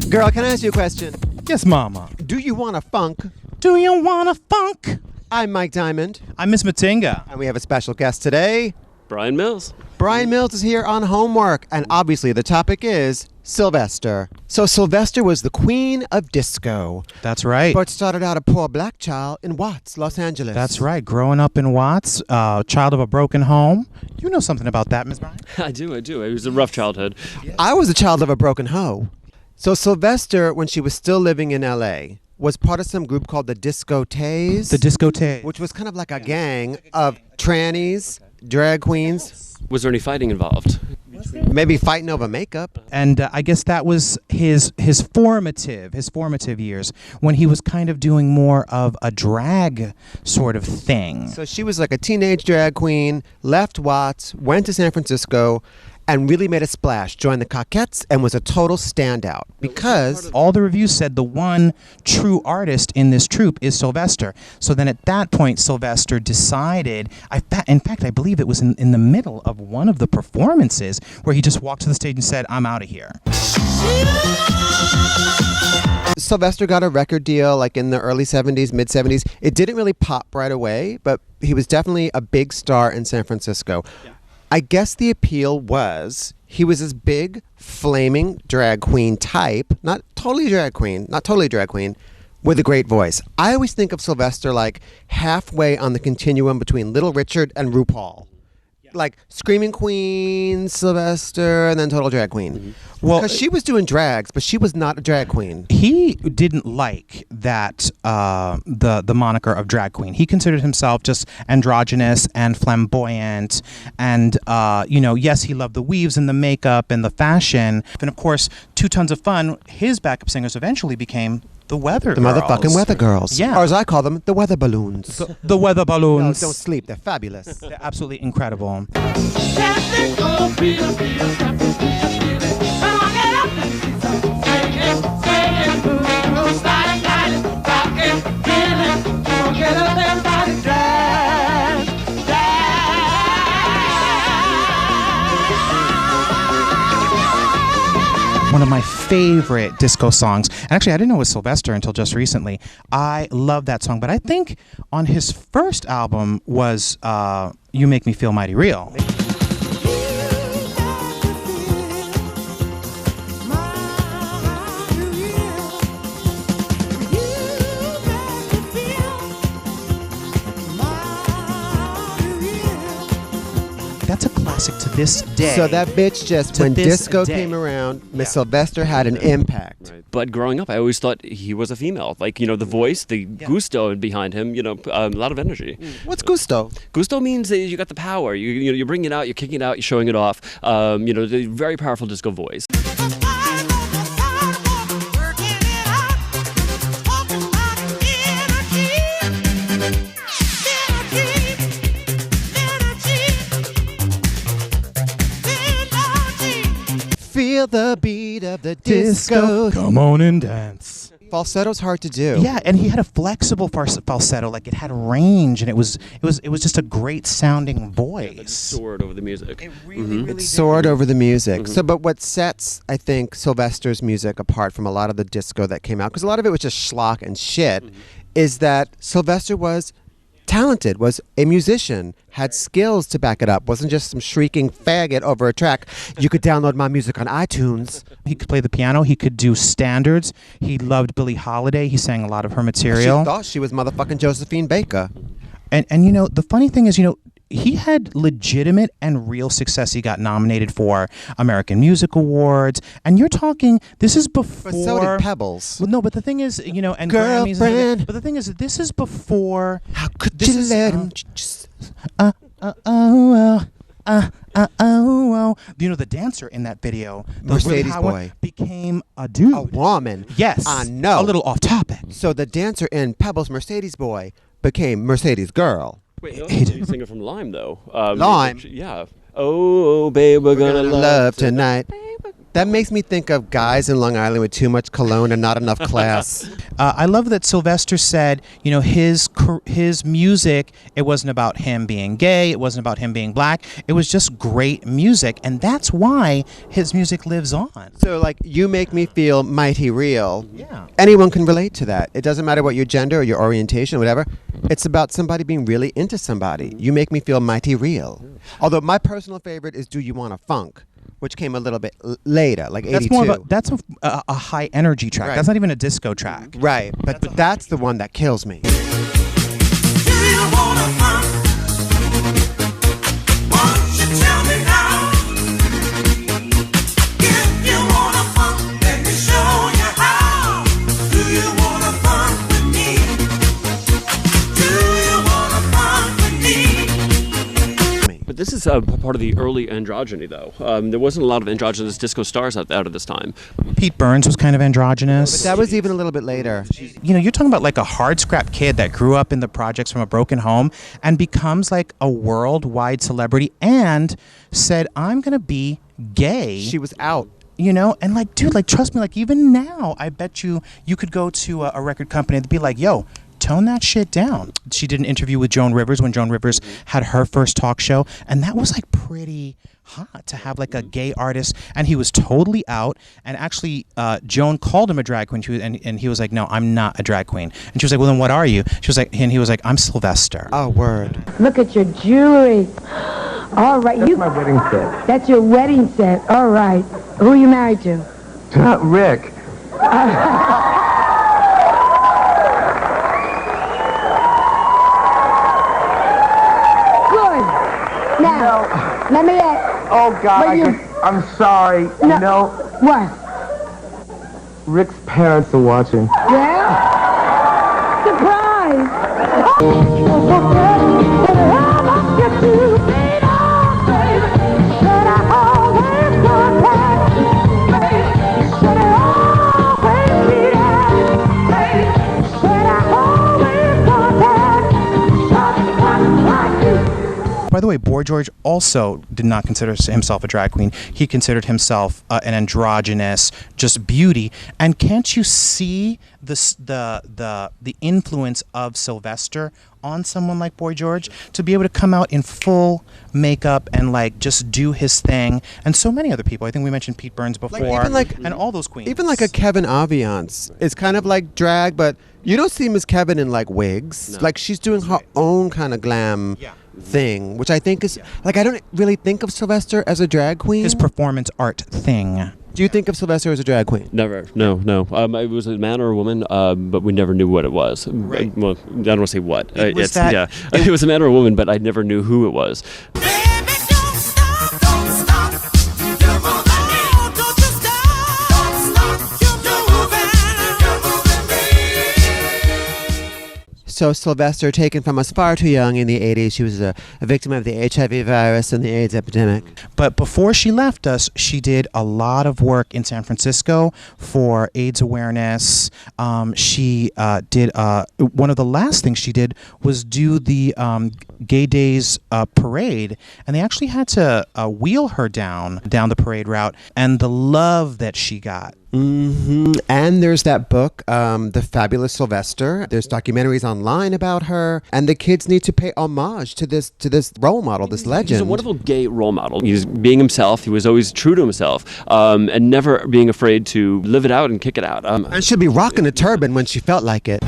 Girl, can I ask you a question? Yes, mama. Do you want a funk? Do you want a funk? I'm Mike Diamond. I'm Miss Matinga. And we have a special guest today. Brian Mills. Brian Mills is here on Homework, and obviously the topic is Sylvester. So Sylvester was the queen of disco. That's right. But started out a poor black child in Watts, Los Angeles. That's right. Growing up in Watts, child of a broken home. You know something about that, Miss Brian? I do. It was a rough childhood. I was a child of a broken hoe. So Sylvester, when she was still living in L.A., was part of some group called the Discotheques. The Discotheque. Which was kind of like a gang of trannies, drag queens. Was there any fighting involved? Maybe fighting over makeup. And I guess that was his formative years when he was kind of doing more of a drag sort of thing. So she was like a teenage drag queen, left Watts, went to San Francisco, and really made a splash, joined the Coquettes, and was a total standout because all the reviews said the one true artist in this troupe is Sylvester. So then at that point, Sylvester decided, in fact, I believe it was in the middle of one of the performances where he just walked to the stage and said, "I'm out of here." Sylvester got a record deal like in the early 70s, mid 70s. It didn't really pop right away, but he was definitely a big star in San Francisco. Yeah. I guess the appeal was he was this big, flaming drag queen type, not totally drag queen, with a great voice. I always think of Sylvester like halfway on the continuum between Little Richard and RuPaul. Like Screaming Queen, Sylvester, and then Total Drag Queen. Mm-hmm. Well, because she was doing drags, but she was not a drag queen. He didn't like that the moniker of drag queen. He considered himself just androgynous and flamboyant, and yes, he loved the weaves and the makeup and the fashion. And of course, 2 Tons of Fun, his backup singers eventually became the Weather Girls. The motherfucking Weather Girls. Yeah. Or as I call them, the Weather Balloons. The Weather Balloons. No, don't sleep. They're fabulous. They're absolutely incredible. One of my favorite disco songs. And actually, I didn't know it was Sylvester until just recently. I love that song. But I think on his first album was You Make Me Feel Mighty Real. That's a classic to this day. So that bitch just, when disco came around, Miss Sylvester had an impact. Right. But growing up, I always thought he was a female. Like, the voice, the gusto behind him, a lot of energy. What's gusto? Gusto means that you got the power. You're bringing it out, you're kicking it out, you're showing it off. The very powerful disco voice. Feel the beat of the disco. Come on and dance. Falsetto's hard to do. Yeah, and he had a flexible falsetto, like it had range, and it was just a great sounding voice. It soared over the music. It really soared over the music. So, but what sets, I think, Sylvester's music apart from a lot of the disco that came out, because a lot of it was just schlock and shit, is that Sylvester was talented, was a musician, had skills to back it up, wasn't just some shrieking faggot over a track. You could download my music on iTunes. He could play the piano, he could do standards, he loved Billie Holiday, he sang a lot of her material. She thought she was motherfucking Josephine Baker. And the funny thing is, he had legitimate and real success. He got nominated for American Music Awards, and you're talking, this is before... But so did Pebbles. Well, no, but the thing is, and Girlfriend. Grammys... But the thing is, this is before... How could you let him just... the dancer in that video, the Mercedes boy, became a dude. A woman. Yes. I know. A little off topic. So the dancer in Pebbles Mercedes boy became Mercedes girl. Wait, no, he's singing from Lime, though. Lime? Yeah. Oh, babe, we're gonna love tonight. That makes me think of guys in Long Island with too much cologne and not enough class. I love that Sylvester said, you know, his music, it wasn't about him being gay, it wasn't about him being black, it was just great music, and that's why his music lives on. So, like, you make me feel mighty real. Yeah. Anyone can relate to that. It doesn't matter what your gender or your orientation or whatever. It's about somebody being really into somebody. You make me feel mighty real. Although my personal favorite is Do You Wanna Funk, which came a little bit later, like 82. That's more of a high energy track. Right. That's not even a disco track. Right, but that's the one that kills me. Do you wanna funk? Won't you tell me now? If you wanna funk, let me show you how. Do you wanna funk with me? Do you wanna funk with me? But this is part of the early androgyny, though. There wasn't a lot of androgynous disco stars out of this time. Pete Burns was kind of androgynous. That was even a little bit later. You know, you're talking about like a hardscrap kid that grew up in the projects from a broken home and becomes like a worldwide celebrity and said, I'm going to be gay. She was out. You know, and like, dude, like, trust me, like, even now, I bet you could go to a record company and be like, yo, tone that shit down. She did an interview with Joan Rivers when Joan Rivers had her first talk show, and that was like pretty hot to have like a gay artist, and he was totally out. And actually, Joan called him a drag queen, and he was like, no, I'm not a drag queen. And she was like, well, then what are you? She was like, and he was like, I'm Sylvester. Oh, word. Look at your jewelry. All right, That's my wedding set. That's your wedding set. All right. Who are you married to? Rick. Good. Now, let me ask. Oh, God, But I'm sorry. No. You know, What? Rick's parents are watching. Yeah? Surprise! By the way, Boy George also did not consider himself a drag queen. He considered himself an androgynous, just beauty. And can't you see the influence of Sylvester on someone like Boy George to be able to come out in full makeup and like just do his thing? And so many other people. I think we mentioned Pete Burns before, and all those queens. Even like a Kevin Aviance is kind of like drag, but you don't see Miss Kevin in like wigs. No. Like she's doing her own kind of glam thing, which I think is like, I don't really think of Sylvester as a drag queen. his performance art thing. Do you think of Sylvester as a drag queen? Never. No. It was a man or a woman, but we never knew what it was. Right. Well, I don't want to say what. It was that- yeah. It was a man or a woman, but I never knew who it was. Baby, don't stop, don't stop. You're moving me. Don't you stop, don't stop. You're moving me. So Sylvester, taken from us far too young in the 80s, she was a victim of the HIV virus and the AIDS epidemic. But before she left us, she did a lot of work in San Francisco for AIDS awareness. She did one of the last things she did was do the Gay Days parade, and they actually had to wheel her down the parade route, and the love that she got. Mm-hmm. And there's that book, The Fabulous Sylvester. There's documentaries online about her, and the kids need to pay homage to this role model, this legend. He's a wonderful gay role model. He was being himself. He was always true to himself, and never being afraid to live it out and kick it out. And she'd be rocking a turban when she felt like it.